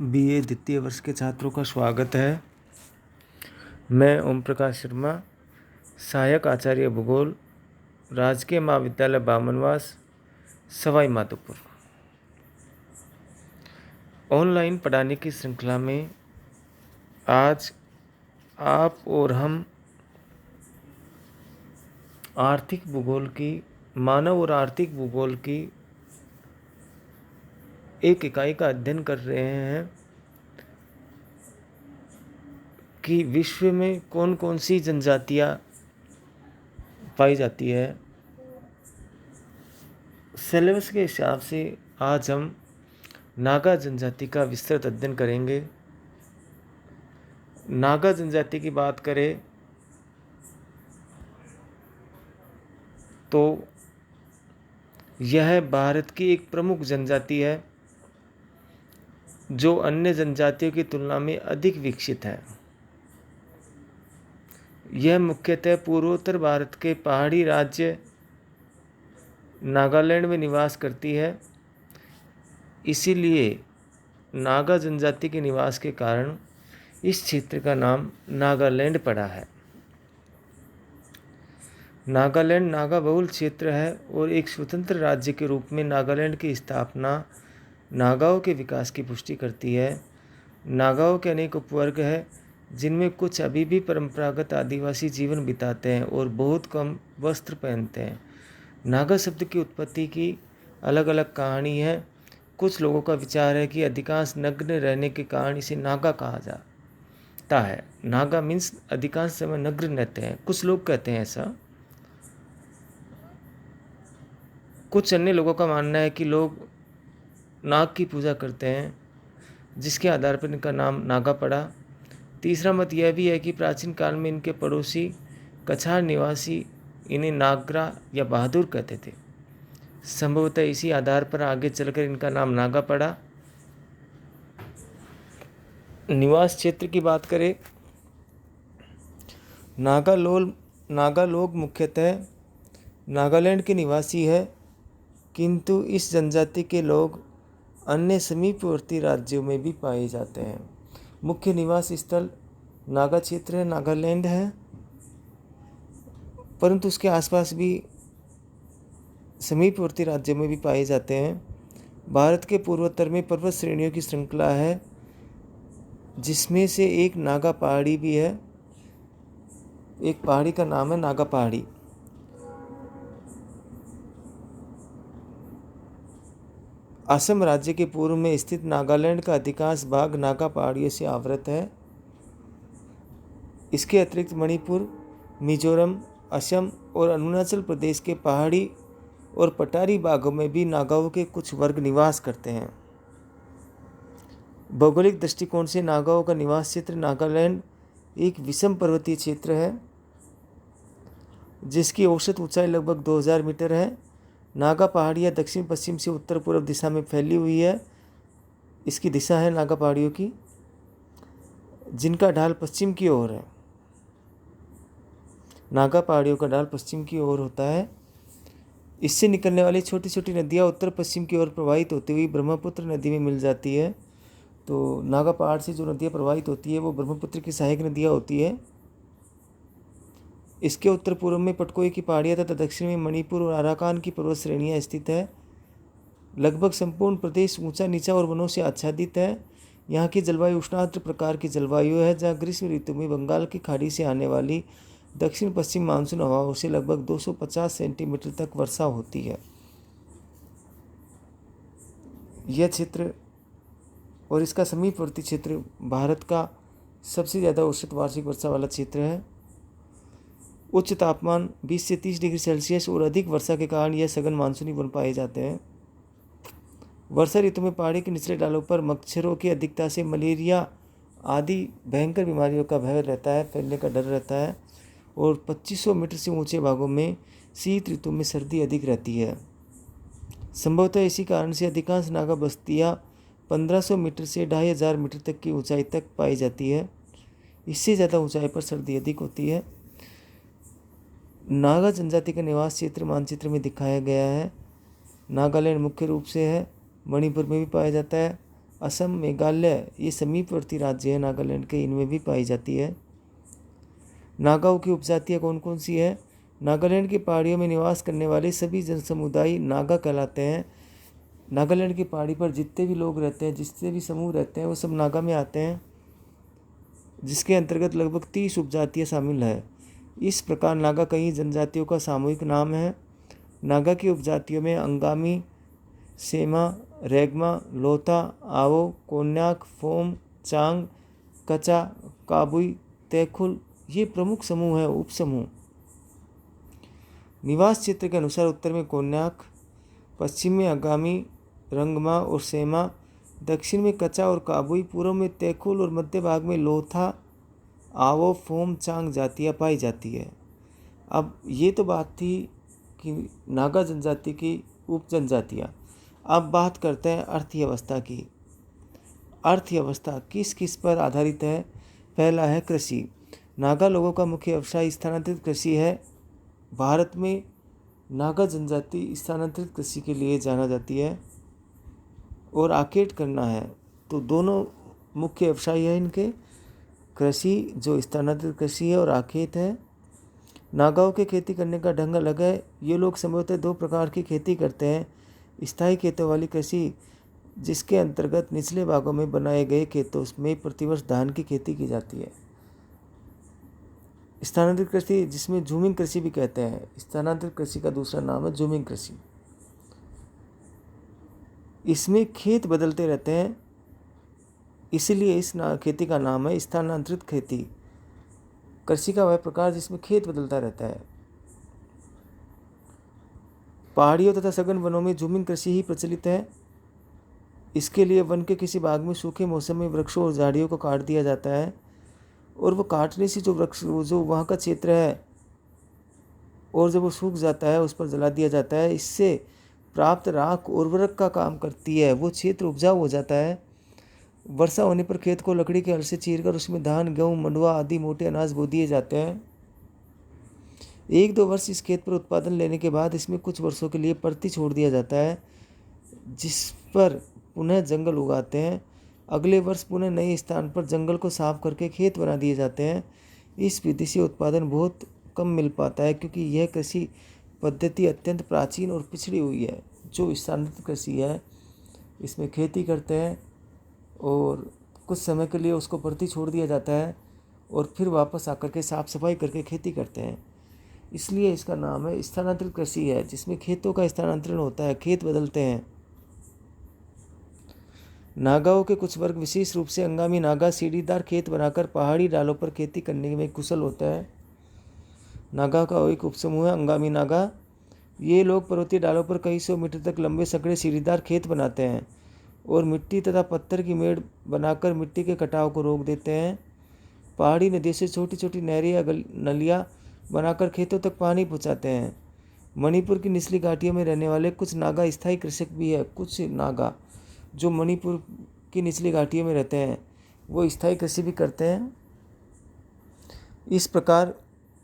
BA द्वितीय वर्ष के छात्रों का स्वागत है। मैं ओम प्रकाश शर्मा, सहायक आचार्य भूगोल, राजकीय महाविद्यालय बामनवास, सवाई माधोपुर। ऑनलाइन पढ़ाने की श्रृंखला में आज आप और हम आर्थिक भूगोल की, मानव और आर्थिक भूगोल की एक इकाई का अध्ययन कर रहे हैं कि विश्व में कौन कौन सी जनजातियाँ पाई जाती है। सिलेबस के हिसाब से आज हम नागा जनजाति का विस्तृत अध्ययन करेंगे। नागा जनजाति की बात करें तो यह भारत की एक प्रमुख जनजाति है जो अन्य जनजातियों की तुलना में अधिक विकसित है। यह मुख्यतः पूर्वोत्तर भारत के पहाड़ी राज्य नागालैंड में निवास करती है। इसीलिए नागा जनजाति के निवास के कारण इस क्षेत्र का नाम नागालैंड पड़ा है। नागालैंड नागा बहुल क्षेत्र है और एक स्वतंत्र राज्य के रूप में नागालैंड की स्थापना नागाओं के विकास की पुष्टि करती है। नागाओं के अनेक उपवर्ग हैं जिनमें कुछ अभी भी परंपरागत आदिवासी जीवन बिताते हैं और बहुत कम वस्त्र पहनते हैं। नागा शब्द की उत्पत्ति की अलग अलग कहानी है। कुछ लोगों का विचार है कि अधिकांश नग्न रहने के कारण इसे नागा कहा जाता है। नागा मीन्स अधिकांश समय नग्न रहते हैं, कुछ लोग कहते हैं ऐसा। कुछ अन्य लोगों का मानना है कि लोग नाग की पूजा करते हैं, जिसके आधार पर इनका नाम नागा पड़ा। तीसरा मत यह भी है कि प्राचीन काल में इनके पड़ोसी कछार निवासी इन्हें नागरा या बहादुर कहते थे। संभवतः इसी आधार पर आगे चलकर इनका नाम नागा पड़ा। निवास क्षेत्र की बात करें, नागा लोग मुख्यतः नागालैंड के निवासी है, किंतु इस जनजाति के लोग अन्य समीपवर्ती राज्यों में भी पाए जाते हैं। मुख्य निवास स्थल नागा क्षेत्र है, नागालैंड है, परंतु उसके आसपास भी समीपवर्ती राज्यों में भी पाए जाते हैं। भारत के पूर्वोत्तर में पर्वत श्रेणियों की श्रृंखला है, जिसमें से एक नागा पहाड़ी भी है। एक पहाड़ी का नाम है नागा पहाड़ी। असम राज्य के पूर्व में स्थित नागालैंड का अधिकांश भाग नागा पहाड़ियों से आवृत है। इसके अतिरिक्त मणिपुर, मिजोरम, असम और अरुणाचल प्रदेश के पहाड़ी और पठारी भागों में भी नागाओं के कुछ वर्ग निवास करते हैं। भौगोलिक दृष्टिकोण से नागाओं का निवास क्षेत्र नागालैंड एक विषम पर्वतीय क्षेत्र है, जिसकी औसत ऊंचाई लगभग 2000 मीटर है। नागा पहाड़ियाँ दक्षिण पश्चिम से उत्तर पूर्व दिशा में फैली हुई है। इसकी दिशा है नागा पहाड़ियों की, जिनका ढाल पश्चिम की ओर है। नागा पहाड़ियों का ढाल पश्चिम की ओर होता है। इससे निकलने वाली छोटी छोटी नदियाँ उत्तर पश्चिम की ओर प्रवाहित होती हुई ब्रह्मपुत्र नदी में मिल जाती है। तो नागा पहाड़ से जो नदियाँ प्रवाहित होती है वो ब्रह्मपुत्र की सहायक नदियाँ होती है। इसके उत्तर पूर्व में पटकोई की पहाड़ियाँ तथा दक्षिण में मणिपुर और अराकान की पर्वत श्रेणियाँ स्थित है। लगभग संपूर्ण प्रदेश ऊंचा नीचा और वनों से आच्छादित है। यहाँ की जलवायु उष्णार्द्र प्रकार की जलवायु है, जहाँ ग्रीष्म ऋतु में बंगाल की खाड़ी से आने वाली दक्षिण पश्चिम मानसून हवाओं से लगभग 250 सेंटीमीटर तक वर्षा होती है। यह क्षेत्र और इसका समीपवर्ती क्षेत्र भारत का सबसे ज़्यादा औसत वार्षिक वर्षा वाला क्षेत्र है। उच्च तापमान 20 से 30 डिग्री सेल्सियस और अधिक वर्षा के कारण यह सघन मानसूनी वन पाए जाते हैं। वर्षा ऋतु में पहाड़ी के निचले डालों पर मच्छरों की अधिकता से मलेरिया आदि भयंकर बीमारियों का भय रहता है, फैलने का डर रहता है। और 2500 मीटर से ऊंचे भागों में शीत ऋतु में सर्दी अधिक रहती है। संभवतः इसी कारण से अधिकांश नागा बस्तियाँ 1500 मीटर से 2500 मीटर तक की ऊंचाई तक पाई जाती है। इससे ज़्यादा ऊंचाई पर सर्दी अधिक होती है। नागा जनजाति का निवास क्षेत्र मानचित्र में दिखाया गया है। नागालैंड मुख्य रूप से है, मणिपुर में भी पाया जाता है, असम, मेघालय ये समीपवर्ती राज्य है नागालैंड के, इनमें भी पाई जाती है। नागाओं की उपजातियाँ कौन कौन सी है? नागालैंड की पहाड़ियों में निवास करने वाले सभी जन समुदाय नागा कहलाते हैं। नागालैंड की पहाड़ी पर जितने भी लोग रहते हैं, जितने भी समूह रहते हैं, वो सब नागा में आते हैं, जिसके अंतर्गत लगभग 30 उपजातियाँ शामिल है। इस प्रकार नागा कई जनजातियों का सामूहिक नाम है। नागा की उपजातियों में अंगामी, सेमा, रेगमा, लोथा, आवो, कोन्याक, फोम, चांग, कचा, काबुई, तैखुल ये प्रमुख समूह हैं। उपसमूह निवास क्षेत्र के अनुसार उत्तर में कोन्याक, पश्चिम में अंगामी, रंगमा और सेमा, दक्षिण में कचा और काबुई, पूर्व में तैखुल और मध्य भाग में लोथा, आवो, फोम, चांग जातियाँ पाई जाती है। अब ये तो बात थी कि नागा जनजाति की उप जनजातियाँ। अब बात करते हैं अर्थव्यवस्था की। अर्थव्यवस्था किस किस पर आधारित है? पहला है कृषि। नागा लोगों का मुख्य व्यवसाय स्थानांतरित कृषि है। भारत में नागा जनजाति स्थानांतरित कृषि के लिए जाना जाती है और आखेट करना है। तो दोनों मुख्य व्यवसाय है इनके, कृषि जो स्थानांतरित कृषि है और आखेट है। नागाओं के खेती करने का ढंग अलग है। ये लोग संभवतः 2 प्रकार की खेती करते हैं। स्थायी खेतों वाली कृषि, जिसके अंतर्गत निचले भागों में बनाए गए खेतों में प्रतिवर्ष धान की खेती की जाती है। स्थानांतरित कृषि, जिसमें झूमिंग कृषि भी कहते हैं। स्थानांतरित कृषि का दूसरा नाम है झूमिंग कृषि। इसमें खेत बदलते रहते हैं, इसलिए इस खेती का नाम है स्थानांतरित खेती। कृषि का वह प्रकार जिसमें खेत बदलता रहता है। पहाड़ियों तथा सघन वनों में झूमिंग कृषि ही प्रचलित है। इसके लिए वन के किसी भाग में सूखे मौसम में वृक्षों और झाड़ियों को काट दिया जाता है और वो काटने से जो वृक्ष जो वहाँ का क्षेत्र है और जब वो सूख जाता है उस पर जला दिया जाता है। इससे प्राप्त राख उर्वरक का काम करती है, वो क्षेत्र उपजाऊ हो जाता है। वर्षा होने पर खेत को लकड़ी के हल से चीरकर उसमें धान, गेहूँ, मंडुआ आदि मोटे अनाज बो दिए जाते हैं। 1-2 वर्ष इस खेत पर उत्पादन लेने के बाद इसमें कुछ वर्षों के लिए परती छोड़ दिया जाता है, जिस पर पुनः जंगल उगाते हैं। अगले वर्ष पुनः नए स्थान पर जंगल को साफ करके खेत बना दिए जाते हैं। इस विधि से उत्पादन बहुत कम मिल पाता है, क्योंकि यह कृषि पद्धति अत्यंत प्राचीन और पिछड़ी हुई है। जो स्थानांतरित कृषि है, इसमें खेती करते हैं और कुछ समय के लिए उसको परती छोड़ दिया जाता है और फिर वापस आकर के साफ सफाई करके खेती करते हैं। इसलिए इसका नाम है स्थानांतरित कृषि है, जिसमें खेतों का स्थानांतरण होता है, खेत बदलते हैं। नागाओं के कुछ वर्ग विशेष रूप से अंगामी नागा सीढ़ीदार खेत बनाकर पहाड़ी डालों पर खेती करने में कुशल होता है। नागा का एक उपसमूह है अंगामी नागा। ये लोग पर्वतीय डालों पर कई 100 मीटर तक लंबे संकरे सीढ़ीदार खेत बनाते हैं और मिट्टी तथा पत्थर की मेड़ बनाकर मिट्टी के कटाव को रोक देते हैं। पहाड़ी नदियों से छोटी छोटी नहरें या नलियाँ बनाकर खेतों तक पानी पहुँचाते हैं। मणिपुर की निचली घाटियों में रहने वाले कुछ नागा स्थायी कृषक भी है। कुछ नागा जो मणिपुर की निचली घाटियों में रहते हैं वो स्थायी कृषि भी करते हैं। इस प्रकार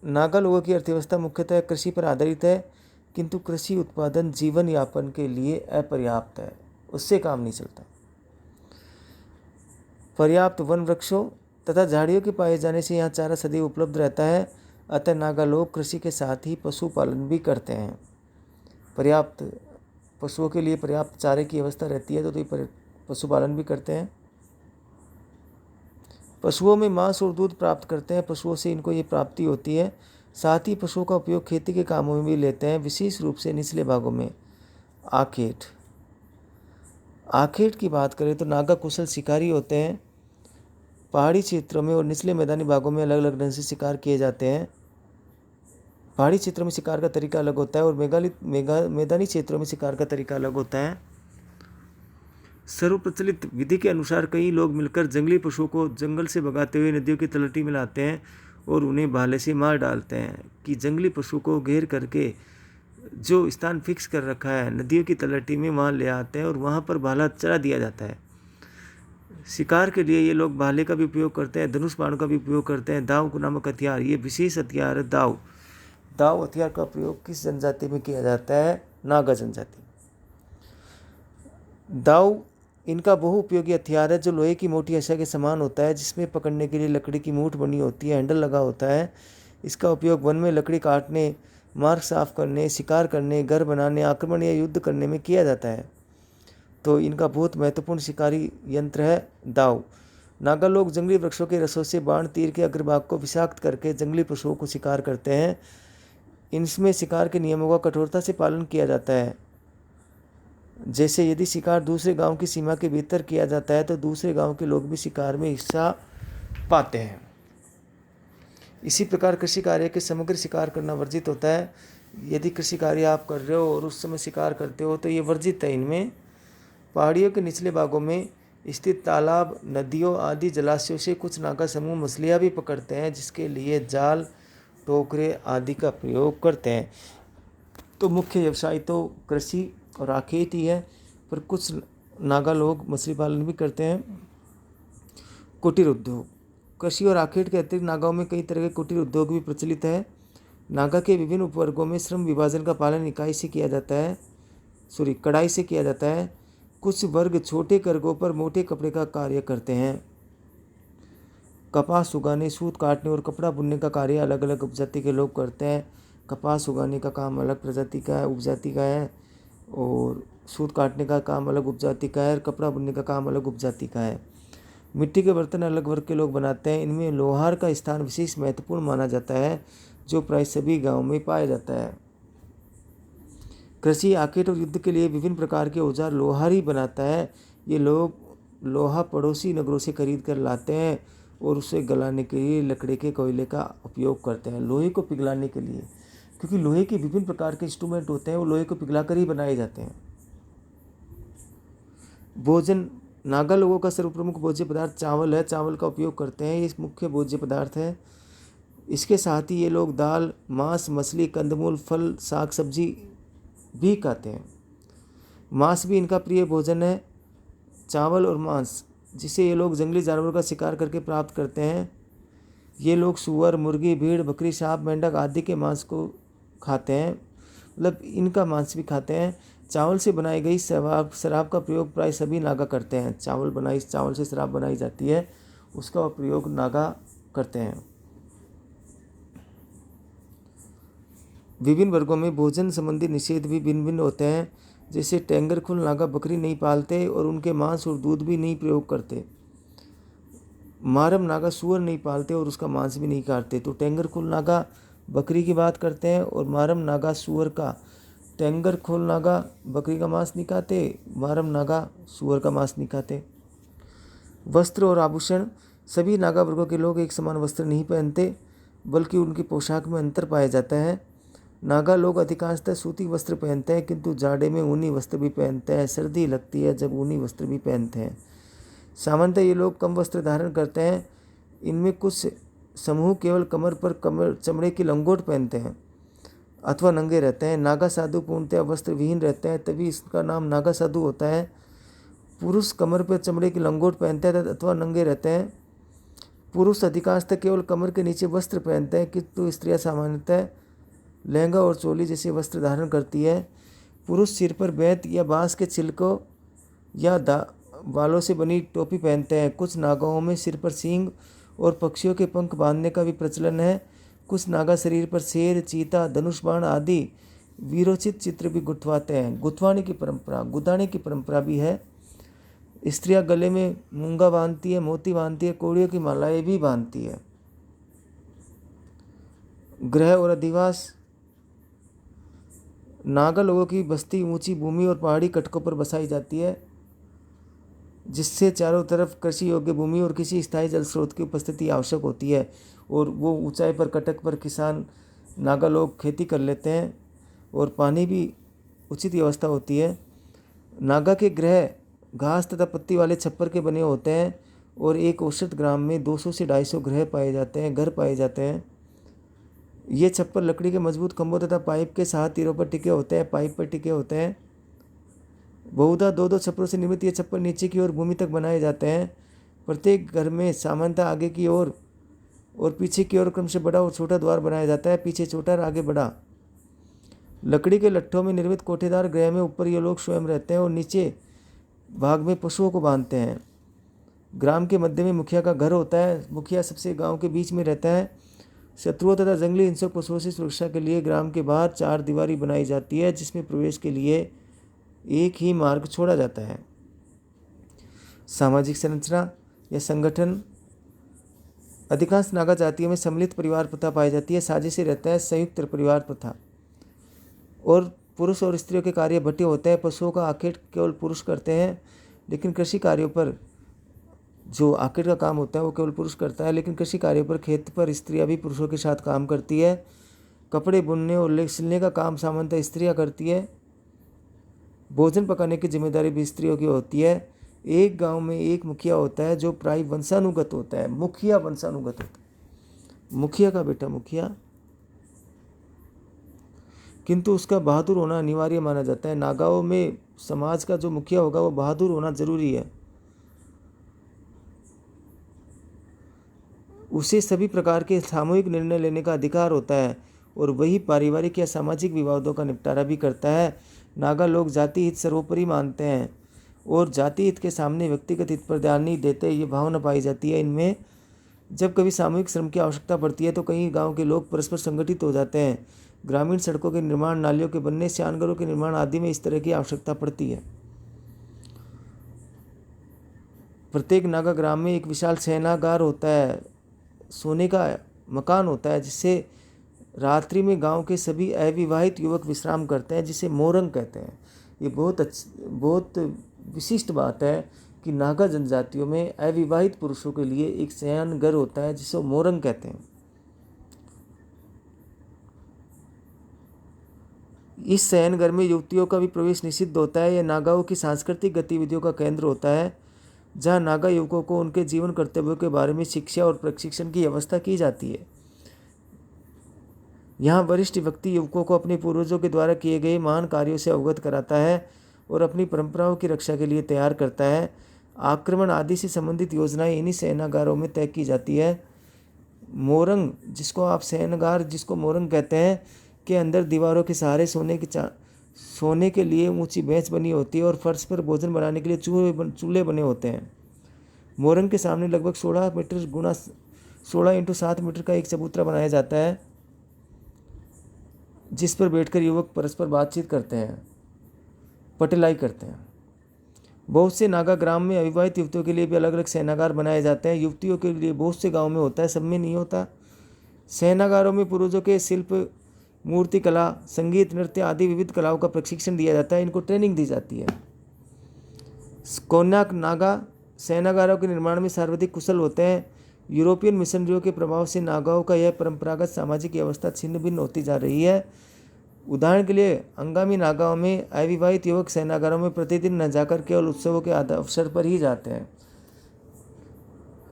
नागा लोगों की अर्थव्यवस्था मुख्यतः कृषि पर आधारित है, किंतु कृषि उत्पादन जीवन यापन के लिए अपर्याप्त है, उससे काम नहीं चलता। पर्याप्त वन, वृक्षों तथा झाड़ियों के पाए जाने से यहाँ चारा सदैव उपलब्ध रहता है। अतः नागा लोग कृषि के साथ ही पशुपालन भी करते हैं। पर्याप्त पशुओं के लिए पर्याप्त चारे की व्यवस्था रहती है तो ये पशुपालन भी करते हैं। पशुओं में मांस और दूध प्राप्त करते हैं। पशुओं से इनको ये प्राप्ति होती है। साथ ही पशुओं का उपयोग खेती के कामों में भी लेते हैं, विशेष रूप से निचले भागों में। आखेट की बात करें तो नागा कुशल शिकारी होते हैं। पहाड़ी क्षेत्रों में और निचले मैदानी भागों में अलग अलग ढंग से शिकार किए जाते हैं। पहाड़ी क्षेत्रों में शिकार का तरीका अलग होता है और मैदानी क्षेत्रों में शिकार का तरीका अलग होता है। सर्वप्रचलित विधि के अनुसार कई लोग मिलकर जंगली पशुओं को जंगल से भगाते हुए नदियों की तलहटी में लाते हैं और उन्हें भाले से मार डालते हैं। कि जंगली पशु को घेर करके जो स्थान फिक्स कर रखा है नदियों की तलहटी में, वहाँ ले आते हैं और वहाँ पर भाला चढ़ा दिया जाता है। शिकार के लिए ये लोग भाले का भी उपयोग करते हैं, धनुष बाण का भी उपयोग करते हैं। दाव नामक हथियार, ये विशेष हथियार है दाव। दाव हथियार का प्रयोग किस जनजाति में किया जाता है? नागा जनजाति। दाव इनका बहुउपयोगी हथियार है जो लोहे की मोटी हसा के समान होता है, जिसमें पकड़ने के लिए लकड़ी की मूठ बनी होती है, हैंडल लगा होता है। इसका उपयोग वन में लकड़ी काटने, मार्ग साफ करने, शिकार करने, घर बनाने, आक्रमण या युद्ध करने में किया जाता है। तो इनका बहुत महत्वपूर्ण शिकारी यंत्र है दाव। नागा लोग जंगली वृक्षों के रसों से बाण तीर के अग्रभाग को विषाक्त करके जंगली पशुओं को शिकार करते हैं। इनमें शिकार के नियमों का कठोरता से पालन किया जाता है। जैसे यदि शिकार दूसरे गांव की सीमा के भीतर किया जाता है तो दूसरे गांव के लोग भी शिकार में हिस्सा पाते हैं। इसी प्रकार कृषि कार्य के समग्र शिकार करना वर्जित होता है। यदि कृषि कार्य आप कर रहे हो और उस समय शिकार करते हो तो ये वर्जित है। इनमें पहाड़ियों के निचले भागों में स्थित तालाब, नदियों आदि जलाशयों से कुछ नागा समूह मछलियाँ भी पकड़ते हैं, जिसके लिए जाल, टोकरे आदि का प्रयोग करते हैं। तो मुख्य व्यवसाय तो कृषि और आखेट ही है, पर कुछ नागा लोग मछली पालन भी करते हैं। कुटीर उद्योग। कृषि और आखेट के अतिरिक्त नागाओं में कई तरह के कुटीर उद्योग भी प्रचलित है। नागा के विभिन्न उपवर्गों में श्रम विभाजन का पालन कढ़ाई से किया जाता है। कुछ वर्ग छोटे करघों पर मोटे कपड़े का कार्य करते हैं। कपास उगाने, सूत काटने और कपड़ा बुनने का कार्य अलग अलग उपजाति के लोग करते हैं। कपास उगाने का काम अलग प्रजाति का है, उपजाति का है, और सूत काटने का काम अलग उपजाति का है, और कपड़ा बुनने का काम अलग उपजाति का है। मिट्टी के बर्तन अलग वर्ग के लोग बनाते हैं। इनमें लोहार का स्थान विशेष महत्वपूर्ण माना जाता है, जो प्राय सभी गांवों में पाया जाता है। कृषि, आखेट और युद्ध के लिए विभिन्न प्रकार के औजार लोहार ही बनाता है। ये लोग लोहा पड़ोसी नगरों से खरीद कर लाते हैं और उसे गलाने के लिए लकड़ी के कोयले का उपयोग करते हैं, लोहे को पिघलाने के लिए, क्योंकि लोहे के विभिन्न प्रकार के इंस्ट्रूमेंट होते हैं, वो लोहे को पिघलाकर ही बनाए जाते हैं। भोजन। नागा लोगों का सर्वप्रमुख भोज्य पदार्थ चावल है। चावल का उपयोग करते हैं, ये मुख्य भोज्य पदार्थ है। इसके साथ ही ये लोग दाल, मांस, मछली, कंदमूल, फल, साग सब्जी भी खाते हैं। मांस भी इनका प्रिय भोजन है। चावल और मांस, जिसे ये लोग जंगली जानवरों का शिकार करके प्राप्त करते हैं। ये लोग सुअर, मुर्गी, भेड़, बकरी, सांप, मेंढक आदि के मांस को खाते हैं, मतलब इनका मांस भी खाते हैं। चावल से बनाई गई शराब का प्रयोग प्राय सभी नागा करते हैं। चावल से शराब बनाई जाती है, उसका प्रयोग नागा करते हैं। विभिन्न वर्गों में भोजन संबंधी निषेध भी भिन्न भिन्न होते हैं। जैसे टेंगरखुल नागा बकरी नहीं पालते और उनके मांस और दूध भी नहीं प्रयोग करते। मारम नागा सुअर नहीं पालते और उसका मांस भी नहीं काटते। तो टेंगरखुल नागा बकरी की बात करते हैं और मारम नागा सुअर का। टेंगरखुल नागा बकरी का मांस नहीं खाते, मारम नागा सुअर का मांस नहीं खाते। वस्त्र और आभूषण। सभी नागा वर्गों के लोग एक समान वस्त्र नहीं पहनते, बल्कि उनकी पोशाक में अंतर पाया जाता है। नागा लोग अधिकांशतः सूती वस्त्र पहनते हैं, किंतु जाड़े में ऊनी वस्त्र भी पहनते हैं। सर्दी लगती है जब ऊनी वस्त्र भी पहनते हैं। सामान्यतः ये लोग कम वस्त्र धारण करते हैं। इनमें कुछ समूह केवल कमर पर चमड़े की लंगोट पहनते हैं अथवा नंगे रहते हैं। नागा साधु पूर्णतः वस्त्र विहीन रहते हैं, तभी इसका नाम नागा साधु होता है। पुरुष कमर पर चमड़े की लंगोट पहनते हैं अथवा नंगे रहते हैं। पुरुष अधिकांशतः केवल कमर के नीचे वस्त्र पहनते हैं, किंतु स्त्रियां सामान्यतः लहंगा और चोली जैसे वस्त्र धारण करती है। पुरुष सिर पर बेंत या बांस के छिलकों या बालों से बनी टोपी पहनते हैं। कुछ नागाओं में सिर पर सींग और पक्षियों के पंख बांधने का भी प्रचलन है। कुछ नागा शरीर पर शेर, चीता, धनुष बाण आदि वीरोचित चित्र भी गुथवाते हैं। गुदाने की परंपरा भी है। स्त्रियां गले में मूंगा बांधती है, मोती बांधती है, कोड़ियों की मालाएं भी बांधती है। गृह और अधिवास। नागा लोगों की बस्ती ऊंची भूमि और पहाड़ी कटकों पर बसाई जाती है, जिससे चारों तरफ कृषि योग्य भूमि और किसी स्थायी जल स्रोत की उपस्थिति आवश्यक होती है। और वो ऊंचाई पर कटक पर किसान नागा लोग खेती कर लेते हैं और पानी भी उचित व्यवस्था होती है। नागा के गृह घास तथा पत्ती वाले छप्पर के बने होते हैं और एक औसत ग्राम में 200 से 250 घर पाए जाते हैं। ये छप्पर लकड़ी के मजबूत खंभों तथा पाइप के 7 तीरों पर टिके होते हैं। बहुधा 2-2 छप्परों से निर्मित ये छप्पर नीचे की ओर भूमि तक बनाए जाते हैं। प्रत्येक घर में सामान्यतः आगे की ओर और पीछे की ओर क्रम से बड़ा और छोटा द्वार बनाया जाता है, पीछे छोटा और आगे बड़ा। लकड़ी के लट्ठों में निर्मित कोठेदार गृह में ऊपर ये लोग स्वयं रहते हैं और नीचे भाग में पशुओं को बांधते हैं। ग्राम के मध्य में मुखिया का घर होता है। मुखिया सबसे गांव के बीच में रहता है। शत्रुओं तथा जंगली हिंसक पशुओं से सुरक्षा के लिए ग्राम के बाहर 4 दीवारी बनाई जाती है, जिसमें प्रवेश के लिए एक ही मार्ग छोड़ा जाता है। सामाजिक संरचना या संगठन। अधिकांश नागा जातियों में सम्मिलित परिवार प्रथा पाई जाती है। साजिशी रहता है संयुक्त परिवार प्रथा, और पुरुष और स्त्रियों के कार्य बंटे होते हैं। पशुओं का आखेट केवल पुरुष करते हैं, लेकिन कृषि कार्यों पर जो आखेट का काम होता है वो केवल पुरुष करता है, लेकिन कृषि कार्यों पर खेत पर स्त्रियां भी पुरुषों के साथ काम करती है। कपड़े बुनने और सिलने का काम सामान्यतः स्त्रियां करती है। भोजन पकाने की जिम्मेदारी भी स्त्रियों की होती है। एक गांव में एक मुखिया होता है जो प्राय वंशानुगत होता है। मुखिया वंशानुगत होता है, मुखिया का बेटा मुखिया, किंतु उसका बहादुर होना अनिवार्य माना जाता है। नागाओं में समाज का जो मुखिया होगा वो बहादुर होना जरूरी है। उसे सभी प्रकार के सामूहिक निर्णय लेने का अधिकार होता है, और वही पारिवारिक या सामाजिक विवादों का निपटारा भी करता है। नागा लोग जाति हित सर्वोपरि मानते हैं, और जाति हित के सामने व्यक्तिगत हित पर ध्यान नहीं देते, ये भावना पाई जाती है इनमें। जब कभी सामूहिक श्रम की आवश्यकता पड़ती है तो कई गांव के लोग परस्पर संगठित हो जाते हैं। ग्रामीण सड़कों के निर्माण, नालियों के बनने, स्नानघरों के निर्माण आदि में इस तरह की आवश्यकता पड़ती है। प्रत्येक नागा ग्राम में एक विशाल शयनागार होता है, सोने का मकान होता है, जिससे रात्रि में गांव के सभी अविवाहित युवक विश्राम करते हैं, जिसे मोरंग कहते हैं। ये बहुत विशिष्ट बात है कि नागा जनजातियों में अविवाहित पुरुषों के लिए एक शयन घर होता है जिसे मोरंग कहते हैं। इस शयन घर में युवतियों का भी प्रवेश निषिद्ध होता है। यह नागाओं की सांस्कृतिक गतिविधियों का केंद्र होता है, जहाँ नागा युवकों को उनके जीवन कर्तव्यों के बारे में शिक्षा और प्रशिक्षण की व्यवस्था की जाती है। यहाँ वरिष्ठ व्यक्ति युवकों को अपने पूर्वजों के द्वारा किए गए महान कार्यों से अवगत कराता है और अपनी परंपराओं की रक्षा के लिए तैयार करता है। आक्रमण आदि से संबंधित योजनाएं इन्हीं शयनागारों में तय की जाती है। मोरंग, जिसको आप शयनगार जिसको मोरंग कहते हैं, के अंदर दीवारों के सहारे सोने के लिए ऊंची बेंच बनी होती है, और फर्श पर भोजन बनाने के लिए चूल्हे बने होते हैं। मोरंग के सामने लगभग 16 मीटर गुणा 16x7 मीटर का एक चबूतरा बनाया जाता है, जिस पर बैठकर युवक परस्पर बातचीत करते हैं, पटेलाई करते हैं। बहुत से नागा ग्राम में अविवाहित युवतियों के लिए भी अलग अलग शयनागार बनाए जाते हैं। युवतियों के लिए बहुत से गाँव में होता है, सब में नहीं होता। शयनागारों में पूर्वजों के शिल्प, मूर्ति कला, संगीत, नृत्य आदि विविध कलाओं का प्रशिक्षण दिया जाता है, इनको ट्रेनिंग दी जाती है। कोन्याक नागा शयनागारों के निर्माण में सर्वाधिक कुशल होते हैं। यूरोपियन मिशनरियों के प्रभाव से नागाओं का यह परंपरागत सामाजिक व्यवस्था छिन्न भिन्न होती जा रही है। उदाहरण के लिए अंगामी नागाओं में अविवाहित युवक शयनागारों में प्रतिदिन न जाकर केवल उत्सवों के अवसर पर ही जाते हैं।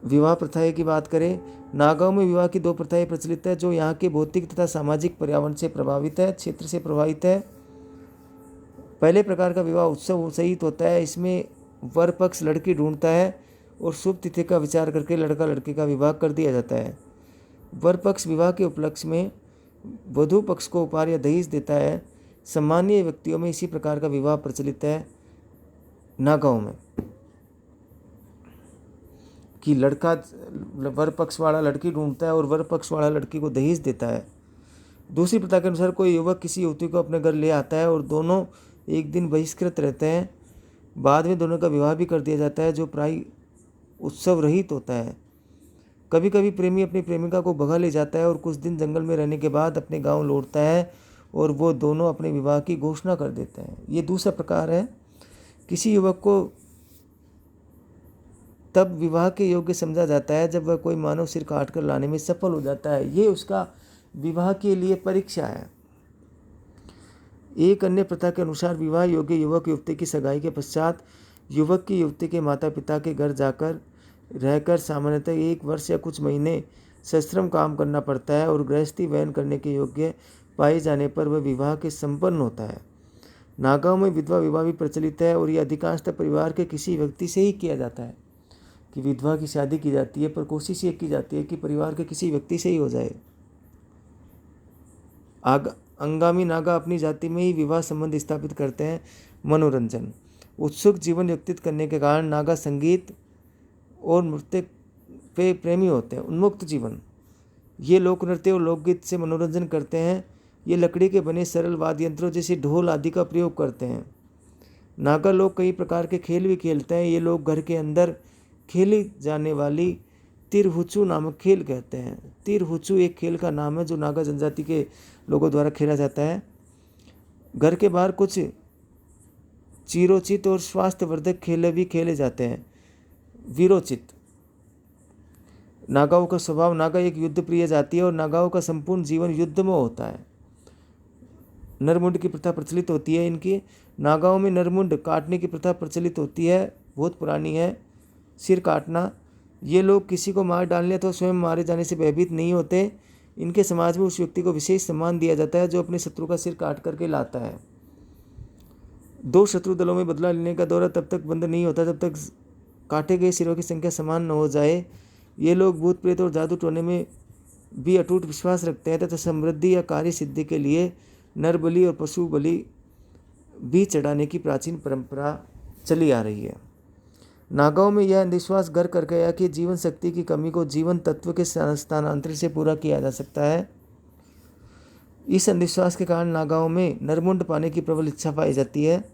विवाह प्रथाएं की बात करें, नागाओं में विवाह की 2 प्रथाएं प्रचलित है, जो यहाँ के भौतिक तथा सामाजिक पर्यावरण से प्रभावित है, क्षेत्र से प्रभावित है। पहले प्रकार का विवाह उत्सव सहित होता है। इसमें वर पक्ष लड़की ढूंढता है और शुभ तिथि का विचार करके लड़का लड़की का विवाह कर दिया जाता है। वर पक्ष विवाह के उपलक्ष्य में वधू पक्ष को उपहार या दहेज देता है। सामान्य व्यक्तियों में इसी प्रकार का विवाह प्रचलित है नागाओं में, कि लड़का वर पक्ष वाला लड़की ढूंढता है और वर पक्ष वाला लड़की को दहेज देता है। दूसरी प्रथा के अनुसार कोई युवक किसी युवती को अपने घर ले आता है और दोनों एक दिन बहिष्कृत रहते हैं। बाद में दोनों का विवाह भी कर दिया जाता है, जो प्राय उत्सव रहित होता है। कभी कभी प्रेमी अपनी प्रेमिका को भगा ले जाता है और कुछ दिन जंगल में रहने के बाद अपने गांव लौटता है और वो दोनों अपने विवाह की घोषणा कर देते हैं। ये दूसरा प्रकार है। किसी युवक को तब विवाह के योग्य समझा जाता है जब वह कोई मानव सिर काट कर लाने में सफल हो जाता है। ये उसका विवाह के लिए परीक्षा है। एक अन्य प्रथा के अनुसार विवाह योग्य युवक युवती की सगाई के पश्चात युवक की युवती के माता पिता के घर जाकर रहकर सामान्यतः 1 वर्ष या कुछ महीने सश्रम काम करना पड़ता है, और गृहस्थी वहन करने के योग्य पाए जाने पर वह विवाह के संपन्न होता है। नागाओं में विधवा विवाह भी प्रचलित है, और यह अधिकांशतः परिवार के किसी व्यक्ति से ही किया जाता है कि विधवा की शादी की जाती है, पर कोशिश ये की जाती है कि परिवार के किसी व्यक्ति से ही हो जाए। अंगामी नागा अपनी जाति में ही विवाह संबंध स्थापित करते हैं। मनोरंजन, उत्सुक जीवन व्यतीत करने के कारण नागा संगीत और नृत्य पे प्रेमी होते हैं। उन्मुक्त जीवन, ये लोक नृत्य और लोकगीत से मनोरंजन करते हैं। ये लकड़ी के बने सरल वाद्य यंत्रों जैसे ढोल आदि का प्रयोग करते हैं। नागा लोग कई प्रकार के खेल भी खेलते हैं। ये लोग घर के अंदर खेली जाने वाली तिरहुचु नामक खेल कहते हैं। तिरहुचु एक खेल का नाम है जो नागा जनजाति के लोगों द्वारा खेला जाता है। घर के बाहर कुछ चिरोचित और स्वास्थ्यवर्धक खेल भी खेले जाते हैं। वीरोचित, नागाओं का स्वभाव, नागा एक युद्ध प्रिय जाति है और नागाओं का संपूर्ण जीवन युद्ध में होता है। नरमुंड की प्रथा प्रचलित होती है। इनकी नागाओं में नरमुंड काटने की प्रथा प्रचलित होती है, बहुत पुरानी है। सिर काटना, ये लोग किसी को मार डालने अथवा स्वयं मारे जाने से भयभीत नहीं होते। इनके समाज में उस व्यक्ति को विशेष सम्मान दिया जाता है जो अपने शत्रु का सिर काट करके लाता है। दो शत्रु दलों में बदला लेने का दौरा तब तक बंद नहीं होता जब तक काटे गए सिरों की संख्या समान न हो जाए। ये लोग भूत प्रेत और जादू टोने में भी अटूट विश्वास रखते हैं तथा समृद्धि या कार्य सिद्धि के लिए नर बलि और पशु बलि भी चढ़ाने की प्राचीन परंपरा चली आ रही है। नागाओं में यह अंधविश्वास घर कर गया कि जीवन शक्ति की कमी को जीवन तत्व के स्थानांतरण से पूरा किया जा सकता है। इस अंधविश्वास के कारण नागाओं में नरमुंड पाने की प्रबल इच्छा पाई जाती है।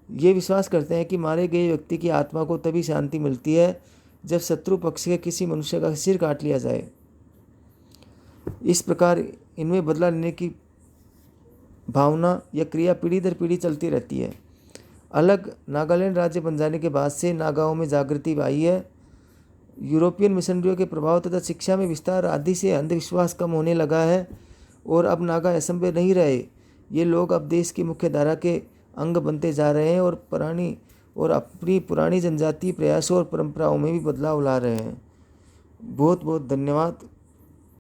ये विश्वास करते हैं कि मारे गए व्यक्ति की आत्मा को तभी शांति मिलती है जब शत्रु पक्ष के किसी मनुष्य का सिर काट लिया जाए। इस प्रकार इनमें बदला लेने की भावना या क्रिया पीढ़ी दर पीढ़ी चलती रहती है। अलग नागालैंड राज्य बन जाने के बाद से नागाओं में जागृति आई है। यूरोपियन मिशनरियों के प्रभाव तथा शिक्षा में विस्तार आदि से अंधविश्वास कम होने लगा है और अब नागा असम में नहीं रहे। ये लोग अब देश की मुख्य धारा के अंग बनते जा रहे हैं और अपनी पुरानी जनजातीय प्रयासों और परंपराओं में भी बदलाव ला रहे हैं। बहुत बहुत धन्यवाद।